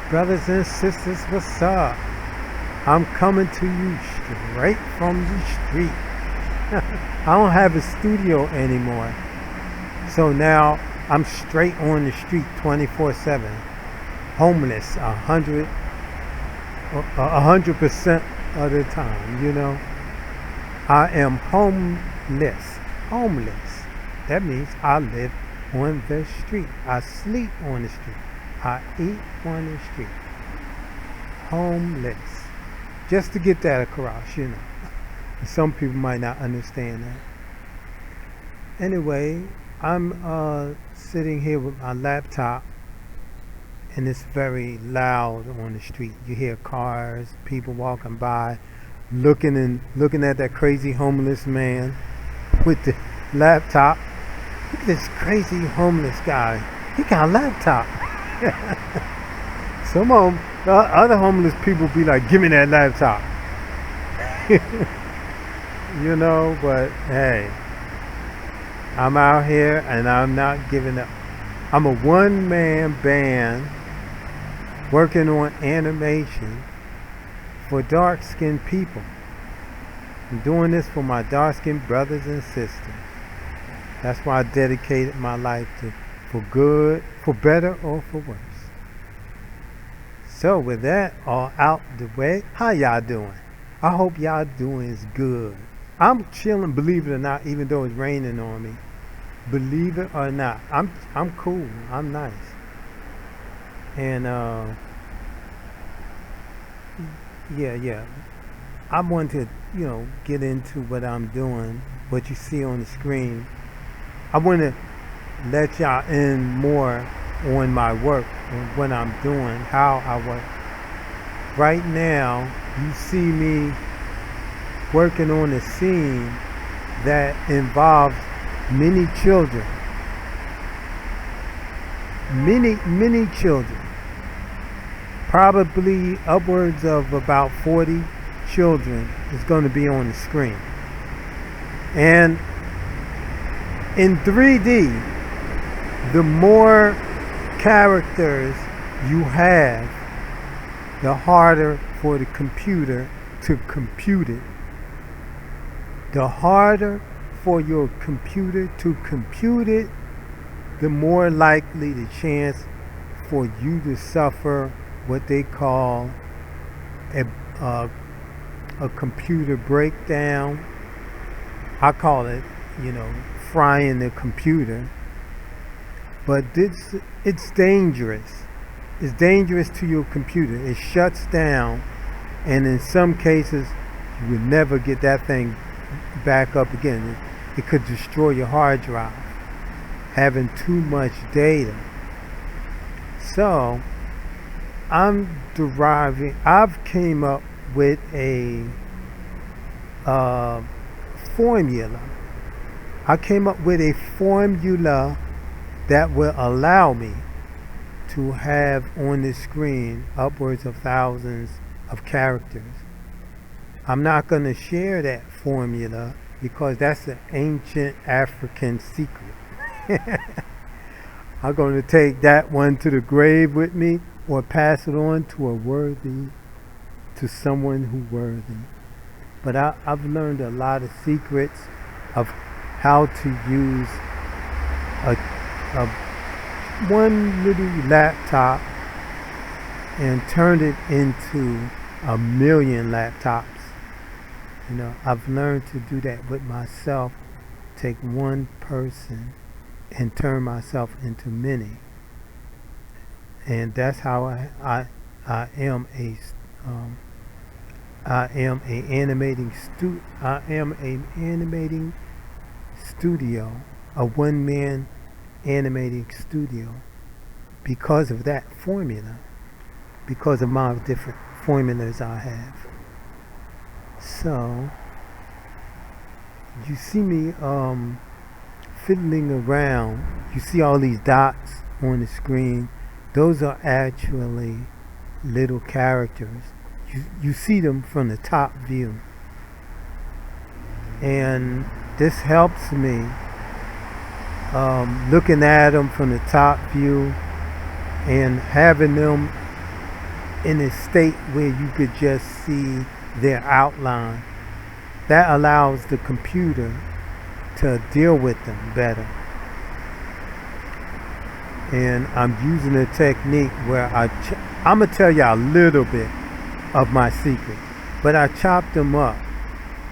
Brothers and sisters, what's up? I'm coming to you straight from the street. I don't have a studio anymore. So now I'm straight on the street 24/7. Homeless 100% of the time. I am homeless. Homeless. That means I live on the street. I sleep on the street. I eat on the street. Homeless. Just to get that across. Some people might not understand that. Anyway, I'm sitting here with my laptop, and it's very loud on the street. You hear cars, people walking by, looking at that crazy homeless man with the laptop. Look at this crazy homeless guy. He got a laptop. Some of them, other homeless people be like, "Give me that laptop." But hey, I'm out here and I'm not giving up. I'm a one-man band working on animation for dark-skinned people. I'm doing this for my dark-skinned brothers and sisters. That's why I dedicated my life to, for good, for better or for worse. So with that all out the way, how y'all doing? I hope y'all doing is good. I'm chilling, believe it or not, even though it's raining on me. Believe it or not, I'm cool. I'm nice. And yeah. I want to, get into what I'm doing, what you see on the screen. I want to let y'all in more on my work and what I'm doing, how I work. Right now, you see me working on a scene that involves many children. Many children. Probably upwards of about 40 children is going to be on the screen. And in 3D, the more characters you have, the harder for the computer to compute it. The harder for your computer to compute it, the more likely the chance for you to suffer what they call a computer breakdown. I call it, frying the computer. But it's dangerous. It's dangerous to your computer. It shuts down, and in some cases, you would never get that thing back up again. It could destroy your hard drive, having too much data. So, I've came up with a formula. I came up with a formula that will allow me to have on the screen upwards of thousands of characters. I'm not going to share that formula because that's an ancient African secret. I'm going to take that one to the grave with me or pass it on to someone who's worthy. But I've learned a lot of secrets of how to use one little laptop and turn it into a million laptops. I've learned to do that with myself. Take one person and turn myself into many. And that's how I am a animating studio, a one-man animating studio, because of that formula, because of my different formulas I have. So you see me fiddling around. You see all these dots on the screen. Those are actually little characters. You see them from the top view. And this helps me looking at them from the top view and having them in a state where you could just see their outline. That allows the computer to deal with them better. And I'm using a technique where I'm going to tell you a little bit of my secret. But I chop them up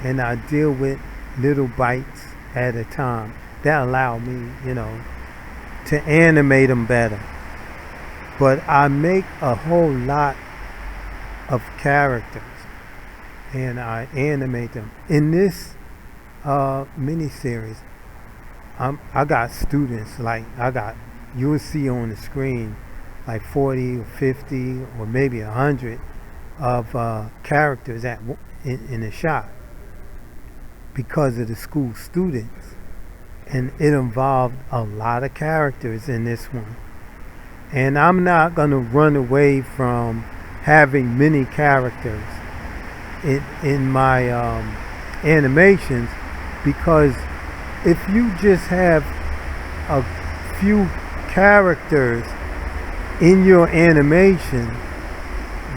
and I deal with little bites at a time. That allow me, to animate them better. But I make a whole lot of characters and I animate them. In this mini-series, I got students, you'll see on the screen, like 40 or 50 or maybe 100 of characters in a shot because of the school students. And it involved a lot of characters in this one. And I'm not going to run away from having many characters in my animations, because if you just have a few characters in your animation,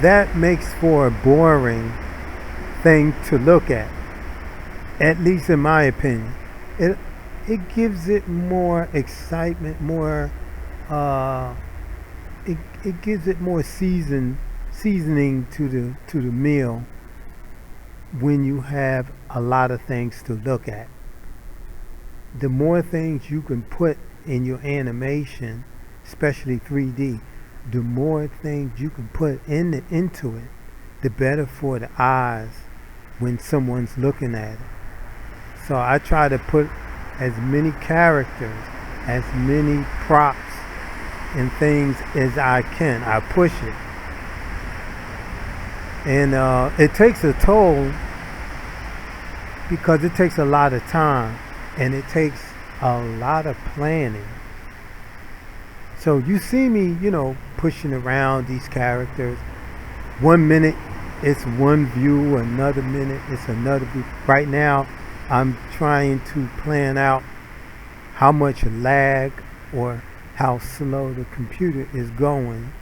that makes for a boring thing to look at least in my opinion. It gives it more excitement, more it gives it more seasoning to the meal when you have a lot of things to look at. The more things you can put in your animation, especially 3D, the more things you can put into it, the better for the eyes when someone's looking at it. So I try to put as many characters, as many props and things as I can. I push it. And it takes a toll because it takes a lot of time and it takes a lot of planning. So you see me, pushing around these characters. 1 minute it's one view, another minute it's another view. Right now I'm trying to plan out how much lag or how slow the computer is going.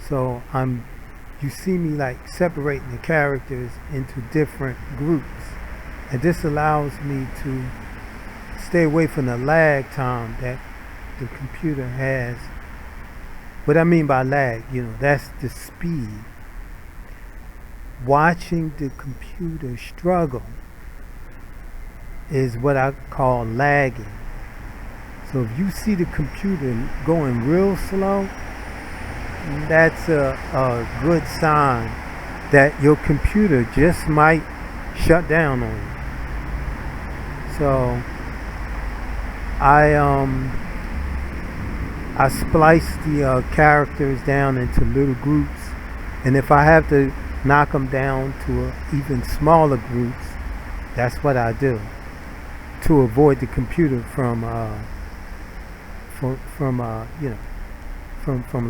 So you see me like separating the characters into different groups. And this allows me to stay away from the lag time that the computer has. What I mean by lag, that's the speed. Watching the computer struggle is what I call lagging. So if you see the computer going real slow, that's a good sign that your computer just might shut down on you. So I splice the characters down into little groups, and if I have to knock them down to even smaller groups, that's what I do to avoid the computer from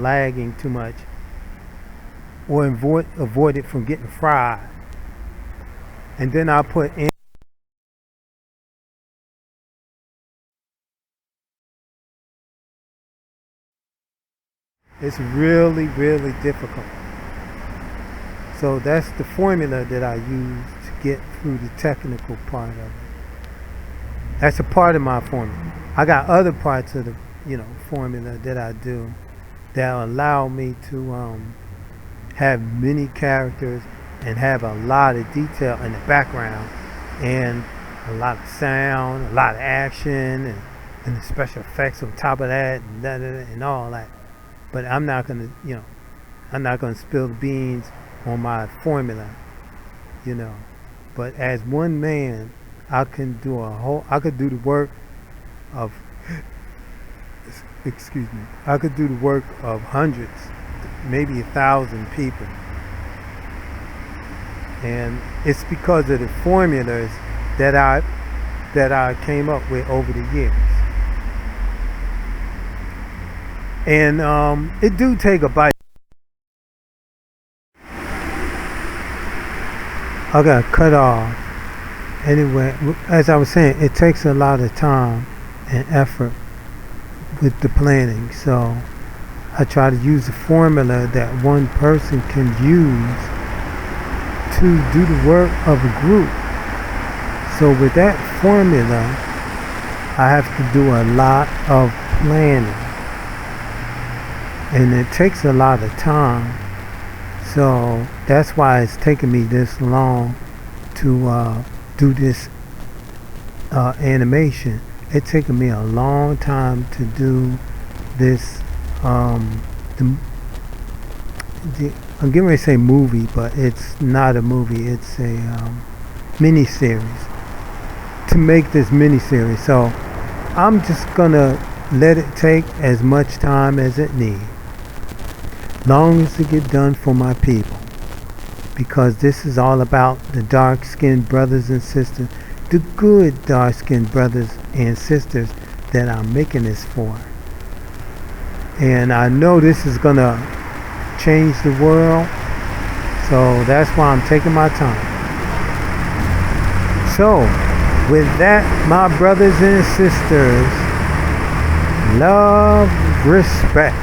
lagging too much, or avoid it from getting fried. And then I'll put in it's really, really difficult. So that's the formula that I use to get through the technical part of it. That's a part of my formula. I got other parts of the formula that I do that allow me to have many characters and have a lot of detail in the background and a lot of sound, a lot of action, and the special effects on top of that, and all that. But I'm not gonna spill the beans on my formula, But as one man, I could do the work of I could do the work of hundreds, maybe 1,000 people. And it's because of the formulas that I came up with over the years. And it do take a bite. I got cut off. Anyway, as I was saying, it takes a lot of time and effort with the planning. So I try to use a formula that one person can use to do the work of a group. So with that formula, I have to do a lot of planning. And it takes a lot of time. So that's why it's taken me this long to do this animation. It's taken me a long time to do this. I'm getting ready to say movie, but it's not a movie. It's a mini series. To make this mini series, so I'm just gonna let it take as much time as it needs, long as it get done for my people, because this is all about the dark-skinned brothers and sisters, the good dark-skinned brothers and sisters that I'm making this for. And I know this is gonna change the world, so that's why I'm taking my time. So with that, my brothers and sisters, love, respect.